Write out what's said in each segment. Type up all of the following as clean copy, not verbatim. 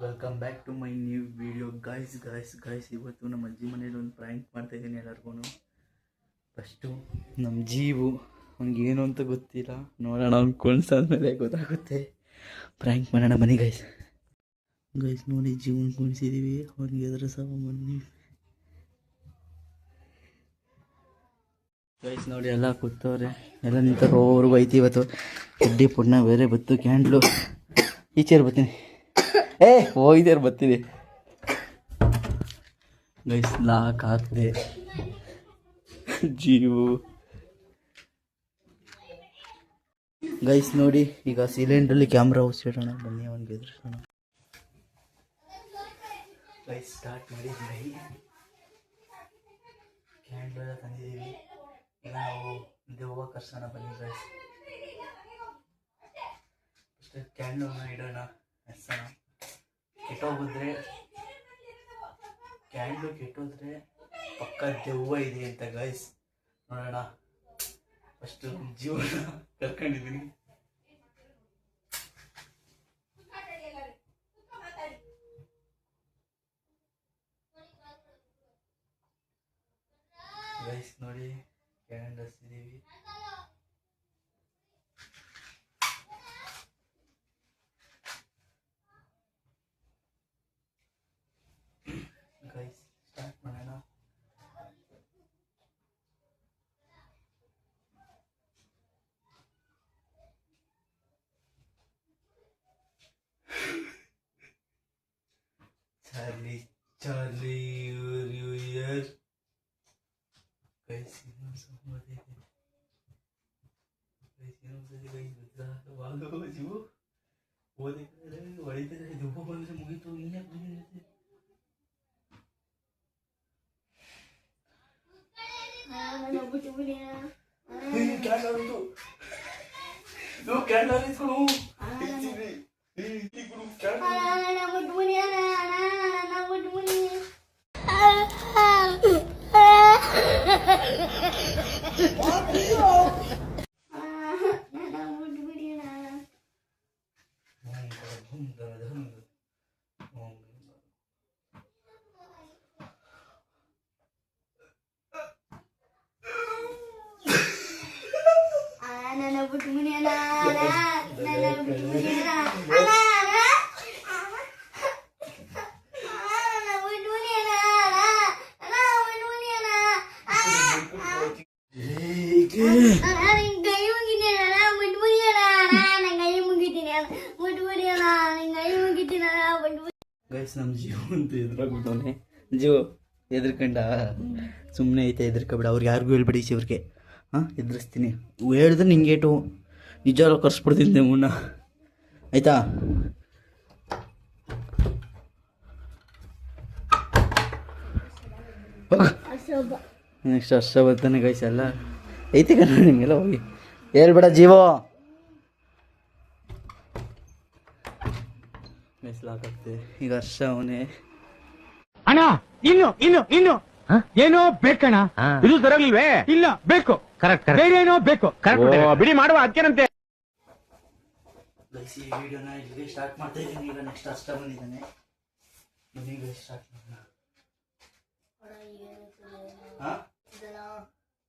Welcome back to my new video guys. ಇವತ್ತು ನಮ್ಮ ಅಜ್ಜಿ ಮನೇಲಿ ಒಂದು ಪ್ರ್ಯಾಂಕ್ ಮಾಡ್ತಾಯಿದ್ದೀನಿ ಎಲ್ಲರಿಗೂ. ಫಸ್ಟು ನಮ್ಮ ಜೀವು ಅವ್ನಿಗೆ ಏನು ಅಂತ ಗೊತ್ತಿಲ್ಲ, ನೋಡೋಣ ಅವ್ನು ಕುಣಿಸಾದ್ಮೇಲೆ ಗೊತ್ತಾಗುತ್ತೆ. ಪ್ರ್ಯಾಂಕ್ ಮಾಡೋಣ ಬನ್ನಿ ಗೈಸ್ ನೋಡಿ. ಜೀವನ ಕುಣಿಸಿದ್ದೀವಿ, ಅವ್ನಿಗೆ ಎದುರು ಸಹ ಬನ್ನಿ ಗೈಸ್. ನೋಡಿ ಎಲ್ಲ ಕೂತವ್ರೆ, ಎಲ್ಲ ನಿಂತವ್ರು, ಅವ್ರಿಗೂ ಐತಿ ಇವತ್ತು ಕಡ್ಡಿ ಪುಣ್ಣ ಬೇರೆ ಬತ್ತು, ಕ್ಯಾಂಡ್ಲು ಈಚೆರು ಬರ್ತೀನಿ, ಹೋಗಿದ್ಯಾರು ಬರ್ತೀನಿ ಗೈಸ್. ಲಾಕ್ ಹಾಕಿದೆ ಜೀವು ಗೈಸ್. ನೋಡಿ ಈಗ ಸಿಲಿಂಡ್ರಲ್ಲಿ ಕ್ಯಾಮ್ರಾ ಹೊಸಿಡೋಣ ಬನ್ನಿ, ಅವನಿಗೆ ಎದುರಿಸೋಣ ಗೈಸ್. ಸ್ಟಾರ್ಟ್ ಮಾಡಿದ್ವಿ, ಕ್ಯಾಂಡ್ಲ್ ಎಲ್ಲ ತಂದಿದ್ದೀವಿ, ನಾವು ದೆವ್ವ ಕರ್ಸೋಣ ಬನ್ನಿ ಗೈಸ್. ಫಸ್ಟ್ ಕ್ಯಾಂಡ್ಲನ್ನ ಇಡೋಣ, ಹಚ್ಚೋಣ. ಕೆಟ್ಟೋದ್ರೆ ಪಕ್ಕ ದೆವ್ವ ಇದೆ ಅಂತ ಗೈಸ್, ನೋಡೋಣ. ಫಸ್ಟ್ ಜೀವನ ಕರ್ಕೊಂಡಿದ್ದೀನಿ. ಗೈಸ್ ನೋಡಿ ಕ್ಯಾಂಡಲ್ ಹಚ್ಚಿದ್ದೀವಿ. ಗೈಸ್ ಸ್ಟಾರ್ಟ್ ಮಾಡೋಣ. Charlie you're here guys. ಇನ್ನೊಂದ್ಸತಿ ಜೀವು ಓದಿದ್ರೆ ಹೊಡಿತಾರೆ, ದೆವ್ವ ಬಂದ್ರೆ ಮುಗೀತು. ಗೈಸ್ ನಮ್ಮ ಜೀವ ಅಂತ ಎದುರಾಗ್ಬಿಟ್ಟವನೆ. ಜೀವ ಎದ್ರಕಂಡ ಸುಮ್ಮನೆ ಐತೆ, ಎದ್ರಕಬೇಡ. ಅವ್ರಿಗೆ ಯಾರಿಗೂ ಹೇಳ್ಬೇಡಿ ಇವ್ರಿಗೆ. ಎದುರಿಸ್ತೀನಿ, ಹೇಳಿದ್ರೆ ನಿಂಗೇಟು ನಿಜವಾಗ್ಲೂ ಕರ್ಸ್ಬಿಡ್ತೀನಿ ದೇವನ್ನ, ಆಯ್ತಾ? ನೆಕ್ಸ್ಟ್ ವರ್ಷ ಬರ್ತಾನೆ ಗೈಸ್. ಎಲ್ಲ ಐತಿ ಕಣ ನಿಮಗೆಲ್ಲ, ಹೋಗಿ ಹೇಳ್ಬೇಡ ಜೀವೋ. ಮೆಸ್ಲಾಗುತ್ತೆ ಈಗ. ಹರ್ಷ ಅವನೇ ಅಣ್ಣ, ಇನ್ನು ಏನೋ ಬೇಕಣ್ಣ. ಇದು ಸರಿಯಾಗಿಲ್ವೇ? ಇಲ್ಲ, ಬೇಕು. ಕರೆಕ್ಟ್. ಬೇರೆ ಏನೋ ಬೇಕು. ಬಿಡಿ, ಮಾಡುವ ಅದಕ್ಕೇನಂತೆ. ಗೈಸ್ ಈ ವಿಡಿಯೋನ ಇಲ್ಲಿಗೆ ಸ್ಟಾರ್ಟ್ ಮಾಡ್ತಾ ಇದ್ದೀನಿ. ಈಗ ನೆಕ್ಸ್ಟ್ ಹರ್ಷ ಬಂದಿದ್ದಾನೆ, ಬನ್ನಿ ಗೈಸ್ ಸ್ಟಾರ್ಟ್ ಮಾಡೋಣ.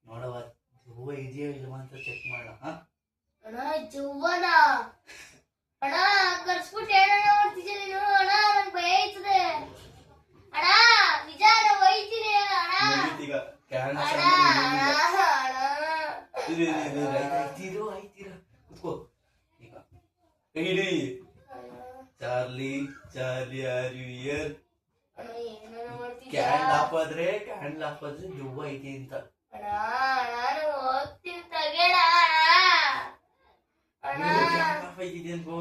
ನೋಡವ ಹೂವ ಇದೆಯೋ ಇಲ್ವಾ ಅಂತ ಚೆಕ್ ಮಾಡೋಣ. ಅಣ್ಣ ಕರ್ಸ್ಬಿಟ್ಟು ಏನಣ್ಣ ಮಾಡ್ತಿದ್ದೆ ನೀನು? ಅಣ್ಣ ನಂಗೆ ಭಯ ಆಯ್ತದೆ ಅಣ್ಣ, ನಿಜ ನಾವು ಒಯ್ತೀನಿ ಅಣ್ಣ. ಈಗ ಕುತ್ಕೋ. ಈಗ ಇಡಿ Charlie are you here. Candle ಹಾಕೋದ್ರೆ ದೆವ್ವ ಐತಿ ಅಂತ. ಅಣ್ಣ ನಾನು ಹೋಗ್ತೀನಿ ತಗೇಡ ಅಣ್ಣ. ಐತಿದೆ ಅನ್ಕೋ.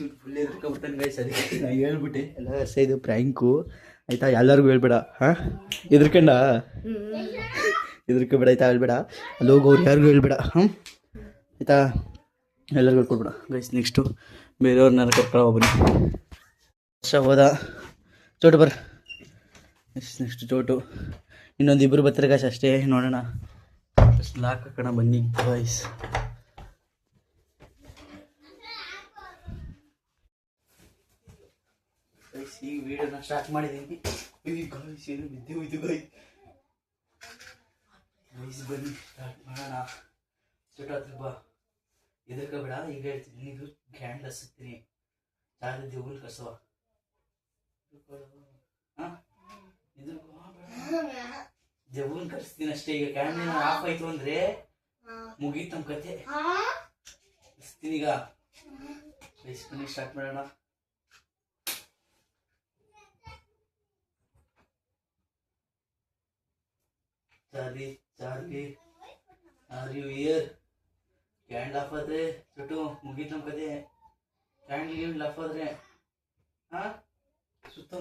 ಇವ್ನು ಫುಲ್ ಎದ್ಕೊಂಡ್ಬಿಡ್ತಾನೆ ಗೈಸ್. ಅದಕ್ಕೆ ನಾನು ಹೇಳ್ಬಿಟ್ಟೆ ಎಲ್ಲ ವರ್ಷ ಇದು ಪ್ರ್ಯಾಂಕು ಆಯಿತಾ, ಎಲ್ಲರಿಗೂ ಹೇಳ್ಬೇಡ ಹಾಂ. ಎದ್ರಕಂಡ ಎದ್ರಕೋಬೇಡ ಆಯಿತಾ, ಹೇಳ್ಬೇಡ ಅಲ್ಲಿ ಹೋಗೋರು ಯಾರಿಗೂ ಹೇಳ್ಬೇಡ ಹಾಂ ಆಯಿತಾ, ಎಲ್ಲರಿಗೂ ಹೇಳ್ಕೊಡ್ಬೇಡ ಗೈಸ್. ನೆಕ್ಸ್ಟು ಬೇರೆಯವ್ರನ್ನ ಕರ್ಕೊಳ್ಳೋ ಬನ್ನಿ. ವರ್ಷ ಹೋದ ಚೋಟು ಬರ. ನೆಕ್ಸ್ಟ್ ಚೋಟು ಇನ್ನೊಂದು ಇಬ್ಬರು ಬರ್ತಾರೆ ಗೈಸ್ ಅಷ್ಟೇ, ನೋಡೋಣ. ಫಸ್ಟ್ ಲಾಕ್ ಹಾಕೋಣ ಬನ್ನಿ ಗೈಸ್. ಈಗ ವಿಡಿಯೋನ ಸ್ಟಾರ್ಟ್ ಮಾಡಿದ್ದೀನಿ ಗೈಸ್. ಏನು ಬಿದ್ದು ಗೈಸ್. ಬನ್ನಿ ಸ್ಟಾರ್ಟ್ ಮಾಡೋಣ. ಚೋಟ ಹತ್ರ ಬಾ, ಎದುರ್ಕೋಬೇಡ. ಈಗ ಹೇಳ್ತೀನಿ, ಇದು ಗ್ಯಾಂಡ್ ಹಸುತ್ತೀನಿ ಚಾರ್ಜ್ ದೇವ್ರು ಕಸವ ಹಾಂ, ದೇವ್ರನ್ನ ಕರ್ಸ್ತೀನಿ ಅಷ್ಟೇ. ಈಗ ಕ್ಯಾಮ್ರಾ ಆಫ್ ಆಯ್ತು ಅಂದ್ರೆ ಮುಗೀತು ನಮ್ಮ ಕತೆ. ಕರ್ಸ್ತೀನಿ ಈಗ. ಬನ್ನಿ ಸ್ಟಾರ್ಟ್ ಮಾಡೋಣ. Charlie Charlie are you here? Candle off ಆದ್ರೆ ಚುಟ್ಟು ಮುಗೀತು ನಮ್ಮ ಕತೆ. ಕ್ಯಾಂಡ್ ಆಫ್ ಆದ್ರೆ ಹಾ ಸುತ್ತ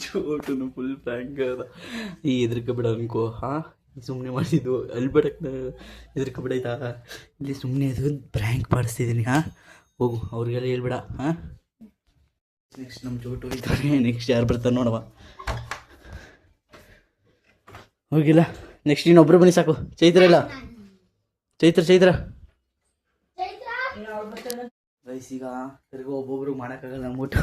ಚೋಟುನು ಫುಲ್ ಫ್ರ್ಯಾಂಕ್ ಅದ. ಈ ಎದ್ರಕಬೇಡ ಅನ್ಕೋ ಹಾಂ, ಸುಮ್ಮನೆ ಮಾಡಿದ್ದು ಅಲ್ಲಿ ಬೇಡಕ್ಕೆ ಎದ್ರಕಬೇಡ ಆಯ್ತಾ. ಇಲ್ಲಿ ಸುಮ್ಮನೆ ಅದು ಪ್ರ್ಯಾಂಕ್ ಮಾಡಿಸ್ತಿದ್ದೀನಿ ಹಾಂ. ಹೋಗು, ಅವ್ರಿಗೆಲ್ಲ ಹೇಳ್ಬೇಡ ಹಾಂ. ನೆಕ್ಸ್ಟ್ ನಮ್ಮ ಚೋಟು ಇದ್ದಾರೆ. ನೆಕ್ಸ್ಟ್ ಯಾರು ಬರ್ತಾರೆ ನೋಡವ. ಹೋಗಿಲ್ಲ. ನೆಕ್ಸ್ಟ್ ಇನ್ನೊಬ್ರು ಬನ್ನಿ ಸಾಕು. ಚೈತ್ರ ಇಲ್ಲ, ಚೈತ್ರ ರೈಸ್. ಈಗ ತಿರ್ಗಿ ಒಬ್ಬೊಬ್ರು ಮಾಡೋಕ್ಕಾಗಲ್ಲ ಅಂದ್ಬಿಟ್ಟು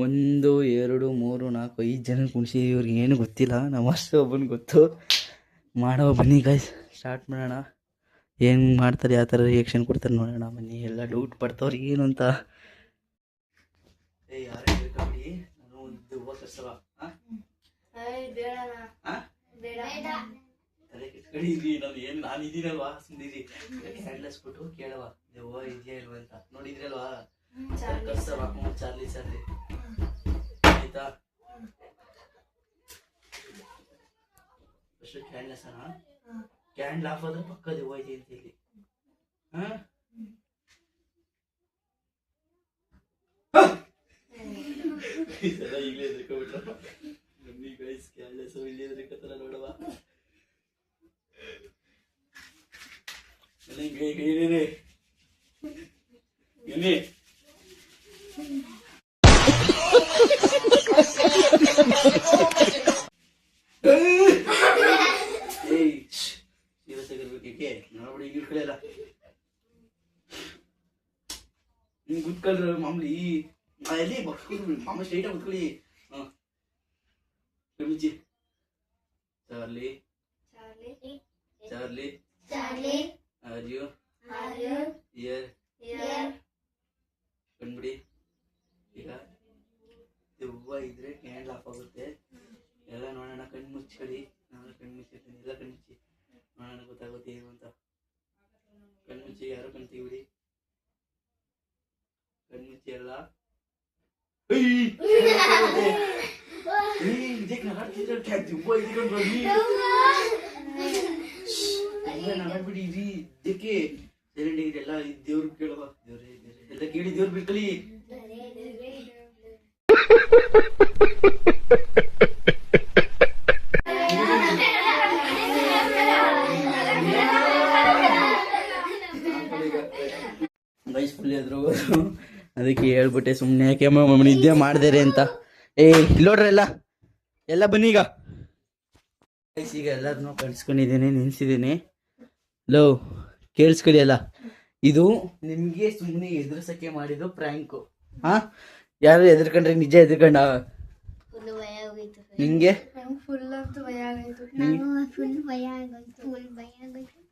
1 2 3 4 5 ಜನ ಕುಣಿಸಿ. ಇವ್ರಿಗೆ ಏನು ಗೊತ್ತಿಲ್ಲ, ನಮ್ಮ ಅಷ್ಟು ಒಬ್ಬನಿಗೆ ಗೊತ್ತು. ಮಾಡೋ ಬನ್ನಿ ಗೈಸ್, ಸ್ಟಾರ್ಟ್ ಮಾಡೋಣ. ಏನು ಮಾಡ್ತಾರೆ, ಯಾವ ಥರ ರಿಯಾಕ್ಷನ್ ಕೊಡ್ತಾರೆ ನೋಡೋಣ ಬನ್ನಿ. ಎಲ್ಲ ಡೌಟ್ ಪಡ್ತವ್ರು ಏನು ಅಂತ. ಯಾರು ಹೇಳ್ಕೊಬಿಡಿ, ನಾನು ಒಂದು ಹೂವು ಕರ್ಸವ ಹಾಂ. ತಲೆ ಕೆಟ್ಕೊಂಡಿರಿ, ನಾನು ಇದೀನಲ್ವಾ ಸುಂದಿರಿ. ಹ್ಯಾಂಡ್ಲೆಸ್ಬಿಟ್ಟು ಕೇಳವ ಹೂವು ಇದೆಯಾ ಇಲ್ವ ಅಂತ. ನೋಡಿದ್ರಲ್ವಾ ಕರ್ಸವ ಚಾರ್ಲಿ ಆಯ್ತಾ. ಫಸ್ಟ್ ಕ್ಯಾಂಡ್ಲೆಸ್ ಅಣ್ಣ, ಕ್ಯಾಂಡ್ಲ್ ಆಫ್ ಆದ್ರೆ ಪಕ್ಕದ ಹೂವು ಇದೆ ಅಂತ ಇಲ್ಲಿ ಹಾಂ. ಈಗಲೇ ಎದ್ರಕೊಂಡ್ಬಿಟ್ರ ಬನ್ನಿ ಗೈಸ್. ಕ್ಯಾಂಡ್ಲೆಸ್ ಇಲ್ಲಿ ಎದ್ರಕತ್ತಾರ ನೋಡವ. ಏನೇನೆ ಎಲ್ಲಿ ಇವತ್ತಾಗಿರ್ಬೇಕೇಕೆ ನೋಡ್ಬಿಡಿ. ಈಗ ಇಟ್ಕೊಳ್ಳಲ್ಲ ನಿಮ್ಗೆ ಕುತ್ಕೊಳ್ರ ಮಾಮೂಲಿ. ಎಲ್ಲಿ ಬಕ್ಸ್ಕೊಳ್ರಿ ಮಾಮೂಲಿ ಸ್ಟ್ರೈಟಾಗಿ ಕುತ್ಕೊಳ್ಳಿ. ಹಾಂ ಕಣ್ಮುಚ್ಚಿ. Charlie are you here? ಕಣ್ಬಿಡಿ. ಈಗ ದೆವ್ವ ಇದ್ರೆ ಕ್ಯಾಂಡಲ್ ಆಫ್ ಆಗುತ್ತೆ. ಎಲ್ಲ ನೋಡೋಣ. ಕಣ್ಣು ಮುಚ್ಕೊಳ್ಳಿ. ನಾನು ಕಣ್ಣು ಮುಚ್ಚಿರ್ತೀನಿ. ಎಲ್ಲ ಕಣ್ಣು ಮುಚ್ಚಿ ನೋಡೋಣ, ಗೊತ್ತಾಗುತ್ತೆ ಏನು ಅಂತ. ಕಣ್ಣು ಮುಚ್ಚಿ. ಯಾರು ಕಣ್ಣು ತೆಗಿಬಿಡಿ. ಕಣ್ಣು ಮುಚ್ಚಿ ಎಲ್ಲ. ನಗಾಡ್ಬಿಡಿ ಇರಿ. ಇದಕ್ಕೆ ಸೈಲೆಂಟ್ ಆಗಿರಿ ಎಲ್ಲ. ದೇವ್ರು ಕೇಳುವ, ದೇವ್ರೇ ಎಲ್ಲ ಕೇಳಿ ದೇವ್ರು ಬಿಡ್ಕೊಳ್ಳಿ. ಗೈಸ್ ಫುಲ್ ಎದ್ರು. ಅದಕ್ಕೆ ಹೇಳ್ಬಿಟ್ಟೆ ಸುಮ್ಮನೆ ಯಾಕೆ ನಿದ್ದೆ ಮಾಡ್ದೇರೆ ಅಂತ. ಇಲ್ಲೋಡ್ರಿ ಎಲ್ಲ ಬನ್ನಿ. ಈಗ ಗೈಸ್ ಈಗ ಎಲ್ಲರನ್ನೂ ಕಳ್ಸ್ಕೊಂಡಿದ್ದೀನಿ, ನಿಲ್ಸಿದ್ದೀನಿ. ಲೋ ಕೇಳಿಸ್ಕೊಳ್ಳಿ ಎಲ್ಲ. ಇದು ನಿಮಗೆ ಸುಮ್ಮನೆ ಎದುರಿಸಕ್ಕೆ ಮಾಡಿದ್ದು ಪ್ರ್ಯಾಂಕು. ಹಾ, ಯಾರು ಎದುರ್ಕೊಂಡ್ರೆ ನಿಜ ಎದುರ್ಕೊಂಡ ಫುಲ್ ಭಯ ಆಗೋಯ್ತು. ನಿಂಗೆ ನಂಗೆ ಫುಲ್ ಅಂತೂ ಭಯ ಆಗೋಯ್ತು. ನಂಗೂ ಫುಲ್ ಭಯ ಆಗೋಯ್ತು.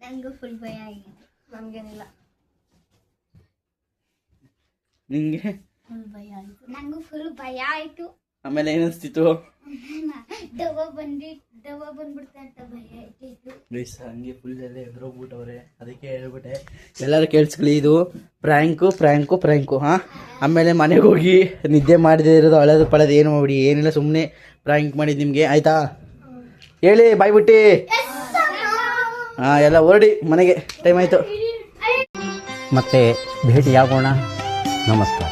ನಂಗೂ ಫುಲ್ ಭಯ ಆಗಿತ್ತು. ನಮ್ಗೇನಿಲ್ಲ, ನಿಂಗೆ ಫುಲ್ ಭಯ ಆಯ್ತು. ನಂಗೂ ಫುಲ್ ಭಯ ಆಯ್ತು. ಆಮೇಲೆ ಏನಿಸ್ತಿತ್ತು? ದವ ಬಂದ್ಬಿಡ್ತಾ ಅಂತ ಭಯ ಆಯ್ತು. ಗೈಸ್ ಹಂಗೆ ಫುಲ್ ಎಲ್ಲ ಎದುರೋಗ್ಬಿಟ್ಟವ್ರೆ, ಅದಕ್ಕೆ ಹೇಳ್ಬಿಟ್ಟೆ ಎಲ್ಲರೂ ಕೇಳಿಸ್ಕೊಳ್ಳಿ, ಇದು ಪ್ರ್ಯಾಂಕು. ಹಾ, ಆಮೇಲೆ ಮನೆಗೆ ಹೋಗಿ ನಿದ್ದೆ ಮಾಡದೇ ಇರೋದು, ಅಳೋದು ಪಳೋದು ಏನು ಮಾಡ್ಬಿಡಿ, ಏನಿಲ್ಲ, ಸುಮ್ಮನೆ ಪ್ರ್ಯಾಂಕ್ ಮಾಡಿದ್ದು ನಿಮಗೆ. ಆಯ್ತಾ? ಹೇಳಿ ಬಾಯ್ ಬಿಟ್ಟು. ಹಾಂ, ಎಲ್ಲ ಹೊರಡಿ ಮನೆಗೆ, ಟೈಮ್ ಆಯಿತು. ಮತ್ತೆ ಭೇಟಿಯಾಗೋಣ. ನಮಸ್ಕಾರ.